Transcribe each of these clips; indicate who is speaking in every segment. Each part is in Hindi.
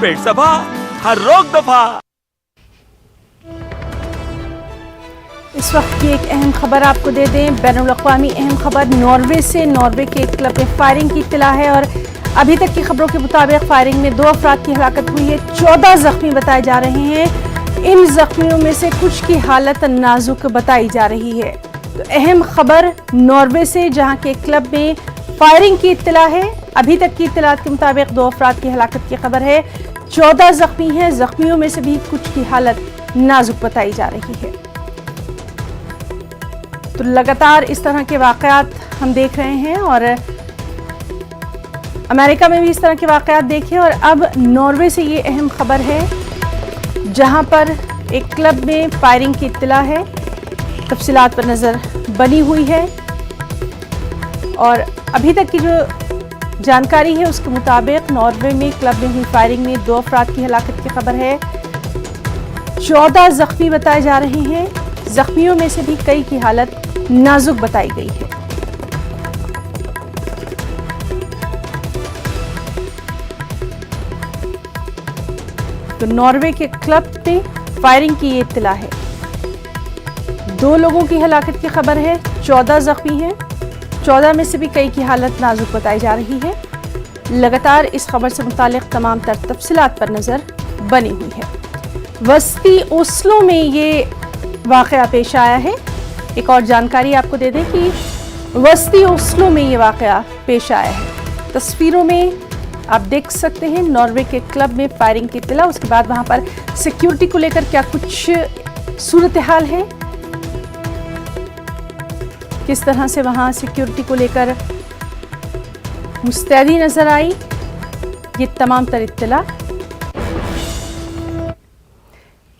Speaker 1: पेट सफा, हर रोग दफा।
Speaker 2: इस वक्त की एक अहम खबर आपको दे दें, बैनुल-अक़वामी अहम खबर नॉर्वे से। नॉर्वे के एक क्लब में फायरिंग की इत्तला है और अभी तक की खबरों के मुताबिक फायरिंग में 2 अफराद की हलाकत हुई है, 14 जख्मी बताए जा रहे हैं। इन जख्मियों में से कुछ की हालत नाजुक बताई जा रही है। तो अहम खबर नॉर्वे से, जहां के क्लब में फायरिंग की इत्तला है। अभी तक की इत्तलात के मुताबिक 2 अफराद की हलाकत की खबर है, 14 जख्मी हैं। जख्मियों में से भी कुछ की हालत नाजुक बताई जा रही है। तो लगातार इस तरह के वाक़यात हम देख रहे हैं और अमेरिका में भी इस तरह के वाक़यात देखे। और अब नॉर्वे से ये अहम खबर है, जहां पर एक क्लब में फायरिंग की इत्तला है। तफसीलात पर नज़र बनी हुई है और अभी तक की जो जानकारी है उसके मुताबिक नॉर्वे में क्लब में हुई फायरिंग में 2 अफराद की हलाकत की खबर है, 14 जख्मी बताए जा रहे हैं। जख्मियों में से भी कई की हालत नाजुक बताई गई है। तो नॉर्वे के क्लब में फायरिंग की ये इत्तला है, 2 लोगों की हलाकत की खबर है, 14 जख्मी हैं। 14 में से भी कई की हालत नाजुक बताई जा रही है। लगातार इस खबर से मुतालिक तमाम तर तफसीलात पर नजर बनी हुई है। वस्ती ओस्लो में ये वाक़या पेश आया है। एक और जानकारी आपको दे दें कि वस्ती ओस्लो में ये वाक़या पेश आया है। तस्वीरों में आप देख सकते हैं नॉर्वे के क्लब में फायरिंग की इत्तला। उसके बाद वहां पर सिक्योरिटी को लेकर क्या कुछ सूरत हाल है, किस तरह से वहां सिक्योरिटी को लेकर मुस्तैदी नजर आई, ये तमाम तर इत्तला।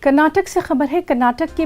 Speaker 2: कर्नाटक से खबर है। कर्नाटक के